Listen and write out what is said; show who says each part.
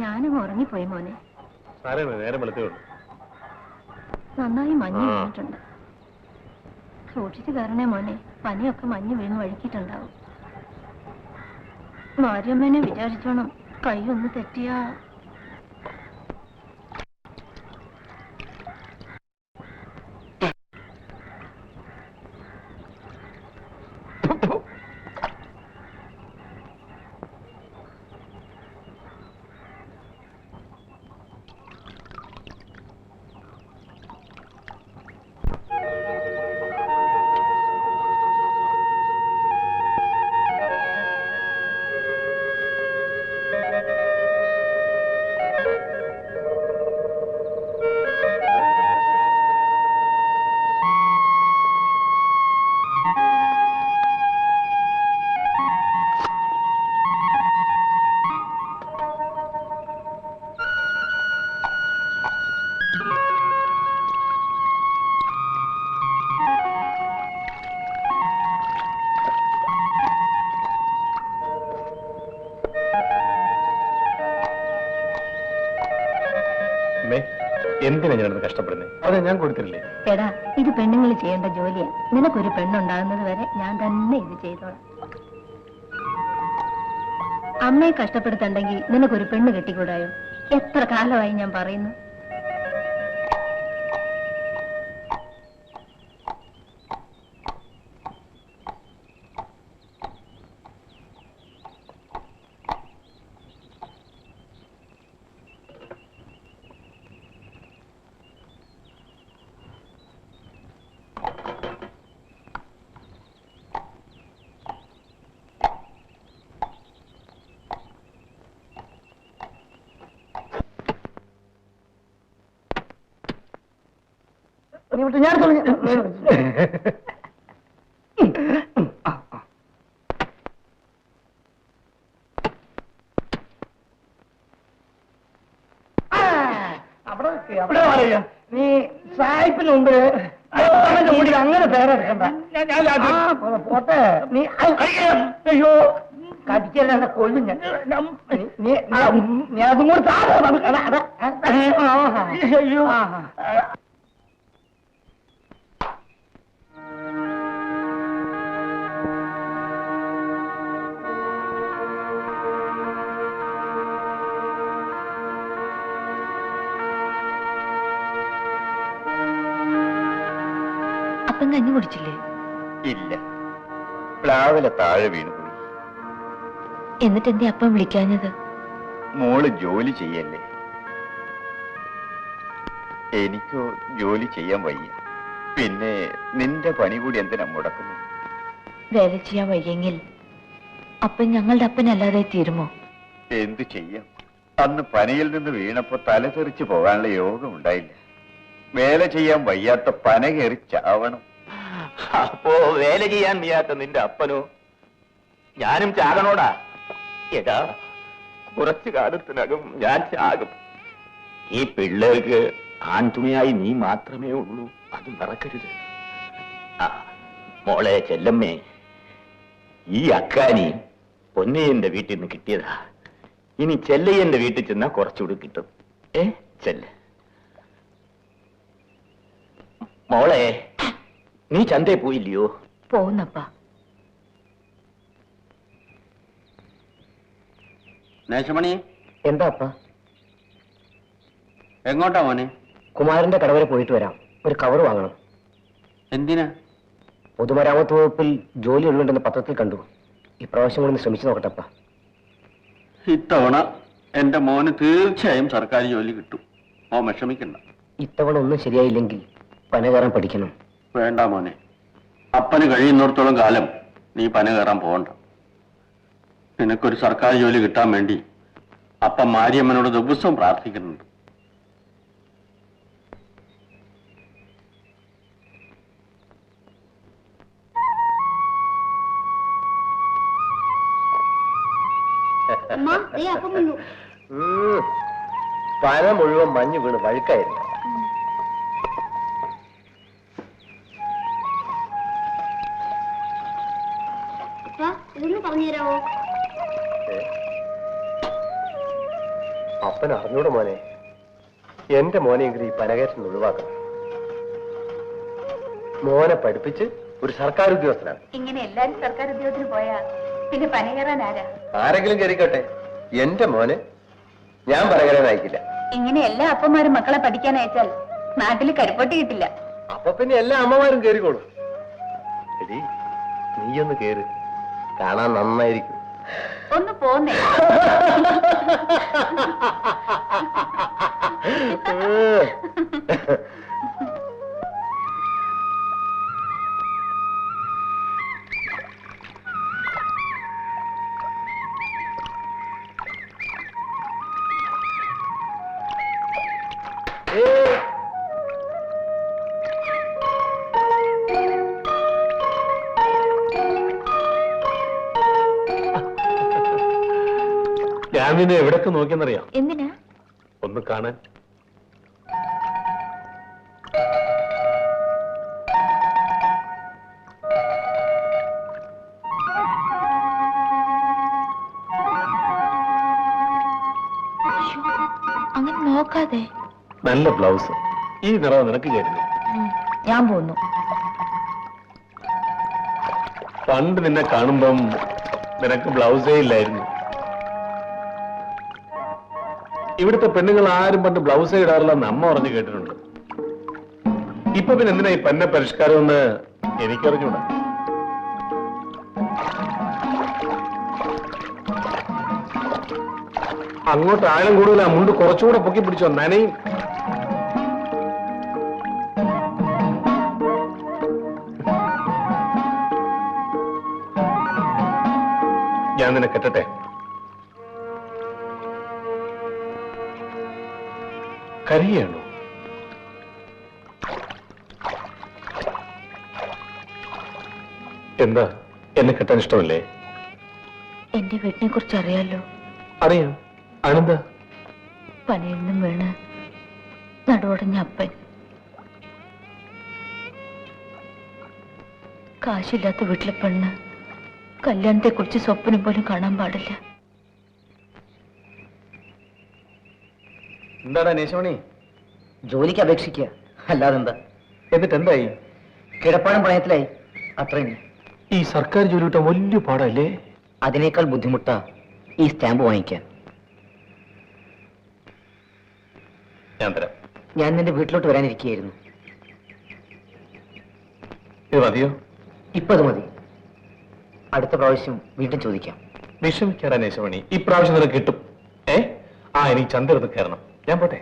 Speaker 1: ഞാനും ഉറങ്ങിപ്പോയി മോനെ.
Speaker 2: നേരം വെളുത്തേ ഉള്ളൂ.
Speaker 1: നന്നായി മഞ്ഞ് വീണിട്ടുണ്ട്. സൂക്ഷിച്ചു കയറണേ മോനെ, പനിയൊക്കെ മഞ്ഞ് വീണ് വഴുക്കിയിട്ടുണ്ടാവും. മാര്യമ്മനെ വിചാരിച്ചോണം, കൈ ഒന്ന് തെറ്റിയാ.
Speaker 2: എന്തിനാ ഞാനത് കഷ്ടപ്പെടുന്നത്? അതെ, ഞാൻ കൊടുത്തില്ലേ.
Speaker 1: എടാ, ഇത് പെണ്ണുങ്ങൾ ചെയ്യേണ്ട ജോലിയാ. നിനക്കൊരു പെണ്ണുണ്ടാകുന്നത് വരെ ഞാൻ തന്നെ ഇത് ചെയ്തോളാം. അമ്മയെ കഷ്ടപ്പെടുത്തണ്ടെങ്കിൽ നിനക്കൊരു പെണ്ണ് കെട്ടിക്കൂടായോ? എത്ര കാലമായി ഞാൻ പറയുന്നു.
Speaker 3: ഞാൻ അവിടെ പറയാ, നീ സായിപ്പിന് മുമ്പിൽ അങ്ങനെ പേരെടുക്കണ്ട. പോട്ടെ, നീ അയ്യോ കടിക്കല്ല, എന്നെ കൊല്ലും ഞാൻ. നീ അതും കൂടെ അയ്യോ.
Speaker 1: അപ്പം കഞ്ഞി കുടിച്ചില്ലേ?
Speaker 4: ഇല്ല, പ്ലാവിലെ താഴെ വീണുപോയി.
Speaker 1: എന്നിട്ട് എന്തേ അപ്പം വിളിക്കാഞ്ഞത്?
Speaker 4: മോള് ജോലി ചെയ്യല്ലേ? എനിക്കോ ജോലി ചെയ്യാൻ വയ്യ. പിന്നെ നിന്റെ പണി കൂടി എന്തിനാ മുടക്കുന്നു?
Speaker 1: വേല ചെയ്യാൻ വയ്യെങ്കിൽ അപ്പം ഞങ്ങളുടെ അപ്പനല്ലാതെ തീരുമോ?
Speaker 4: എന്തു ചെയ്യാം, അന്ന് പനിയിൽ നിന്ന് വീണപ്പോ തല തെറിച്ചു പോകാനുള്ള യോഗം ഉണ്ടായില്ല. വേല ചെയ്യാൻ വയ്യാത്ത പന കയറി ചാവണം.
Speaker 2: അപ്പോ വേല ചെയ്യാൻ വയ്യാത്ത നിന്റെ അപ്പനോ? ഞാനും ചാകണോടാ. ഏതാ, കുറച്ചു കാലത്തിനകം ഞാൻ ചാകും. ഈ പിള്ളേർക്ക് ആൺതുണയായി നീ മാത്രമേ ഉള്ളൂ, അത് മറക്കരുത്. മോളെ ചെല്ലമ്മേ, ഈ അക്കാനി പൊന്നയ്യന്റെ വീട്ടിൽ നിന്ന് കിട്ടിയതാ. ഇനി ചെല്ലയ്യന്റെ വീട്ടിൽ ചെന്നാ കുറച്ചുകൂടി കിട്ടും. ചെല്ല മോളെ. നീ ചന്തയിൽ പോയില്ലയോ?
Speaker 1: പോകുന്നപ്പാ.
Speaker 5: നേശമണി,
Speaker 3: എന്താ അപ്പ?
Speaker 5: എങ്ങോട്ടാ മോനെ?
Speaker 3: കുമാരന്റെ കടവരെ പോയിട്ട് വരാം. ഒരു കവർ വാങ്ങണം.
Speaker 5: എന്തിനാ?
Speaker 3: പൊതുമരാമത്ത് വകുപ്പിൽ ജോലി ഉള്ളുണ്ടെന്ന് പത്രത്തിൽ കണ്ടു. ഇപ്രാവശ്യം കൂടി ശ്രമിച്ചു നോക്കട്ടപ്പ.
Speaker 5: ഇത്തവണ എന്റെ മോന് തീർച്ചയായും സർക്കാർ ജോലി കിട്ടും. മോൻ വിഷമിക്കണ്ട.
Speaker 3: ഇത്തവണ ഒന്നും ശരിയായില്ലെങ്കിൽ പന കയറാൻ പഠിക്കണം.
Speaker 5: വേണ്ട മോനെ, അപ്പന് കഴിയുന്നിടത്തോളം കാലം നീ പന കയറാൻ പോകണ്ട. നിനക്കൊരു സർക്കാർ ജോലി കിട്ടാൻ വേണ്ടി അപ്പം മാരിയമ്മനോട് ദിവസവും പ്രാർത്ഥിക്കുന്നുണ്ട്.
Speaker 3: പന മുഴുവൻ മഞ്ഞ് വീണ് വഴുക്കായിരുന്നു.
Speaker 1: പറഞ്ഞുതരാമോ?
Speaker 3: അപ്പൻ അറിഞ്ഞൂടെ മോനെ, എന്റെ മോനെങ്കിലും ഈ പനകയറ്റം ഒഴിവാക്കണം. മോനെ പഠിപ്പിച്ച് ഒരു സർക്കാർ ഉദ്യോഗസ്ഥനാണ്.
Speaker 1: ഇങ്ങനെ എല്ലാരും സർക്കാർ ഉദ്യോഗത്തിന് പോയാ പിന്നെ പന കയറാൻ ആരാ?
Speaker 3: ആരെങ്കിലും കയറിക്കോട്ടെ, എന്റെ മോനെ ഞാൻ പനകരാൻ അയക്കില്ല.
Speaker 1: ഇങ്ങനെ എല്ലാ അപ്പന്മാരും മക്കളെ പഠിക്കാൻ അയച്ചാൽ നാട്ടിൽ കരിപ്പൊട്ടി കിട്ടില്ല.
Speaker 3: അപ്പൊ പിന്നെ എല്ലാ അമ്മമാരും കയറിക്കോളും. എടി, നീയൊന്ന് കേറ്, കാണാൻ നന്നായിരിക്കും.
Speaker 1: ഒന്ന് പോന്നേ.
Speaker 6: ഞാൻ നിന്നെ എവിടൊക്കെ നോക്കിയെന്നറിയാം?
Speaker 1: എന്തിനാ?
Speaker 6: ഒന്ന് കാണാൻ.
Speaker 1: അങ്ങനെ നോക്കാതെ.
Speaker 6: നല്ല ബ്ലൗസ്, ഈ നിറം നിനക്ക് ചേരുന്നു.
Speaker 1: ഞാൻ പോന്നു.
Speaker 6: പണ്ട് നിന്നെ കാണുമ്പം നിനക്ക് ബ്ലൗസേ ഇല്ലായിരുന്നു. ഇവിടുത്തെ പെണ്ണുങ്ങൾ ആരും പണ്ട് ബ്ലൗസേ ഇടാറില്ലെന്ന് അമ്മ പറഞ്ഞു കേട്ടിട്ടുണ്ട്. ഇപ്പൊ പിന്നെ എന്തിനാ ഈ പന്ന പരിഷ്കാരം എന്ന് എനിക്കറിഞ്ഞൂടാ. അങ്ങോട്ട് ആഴം കൂടുതലാ, മുണ്ട് കുറച്ചുകൂടെ പൊക്കി പിടിച്ചോ, നനയും. ഞാൻ നിന്നെ കെട്ടട്ടെ? കരയാണോ? എന്താ, എന്നെ കെട്ടാൻ ഇഷ്ടമല്ലേ?
Speaker 1: എന്റെ വീട്ടിനെ കുറിച്ച് അറിയാലോ.
Speaker 6: അറിയാം. അതെന്താ?
Speaker 1: പനയിൽ നിന്നും വീണ് നടുവടഞ്ഞ അപ്പൻ. കാശില്ലാത്ത വീട്ടിലെ പെണ്ണ് കല്യാണത്തെ കുറിച്ച് സ്വപ്നം പോലും കാണാൻ പാടില്ല.
Speaker 3: എന്താടാ നേശമണി, ജോലിക്ക് അപേക്ഷിക്കുക, അല്ലാതെന്താ? എന്നിട്ട് എന്തായി? കിടപ്പാടം പണയത്തിലായി, അത്രയും.
Speaker 6: ഈ സർക്കാർ ജോലി കിട്ടാൻ വലിയ പാടല്ലേ?
Speaker 3: അതിനേക്കാൾ ബുദ്ധിമുട്ടാ ഈ സ്റ്റാമ്പ് വാങ്ങിക്കാൻ.
Speaker 6: ഞാൻ തരാം.
Speaker 3: ഞാൻ നിന്റെ വീട്ടിലോട്ട് വരാനിരിക്കുകയായിരുന്നു.
Speaker 6: ഇത് മതിയോ?
Speaker 3: ഇപ്പൊ അത് മതി, അടുത്ത പ്രാവശ്യം വീണ്ടും ചോദിക്കാം.
Speaker 6: വിഷമിക്കാടാ നേശമണി, ഈ പ്രാവശ്യം നിനക്ക് കിട്ടും. എനിക്ക് ചന്ദ്രത്ത് കയറണം. ഞാൻ പോട്ടെ.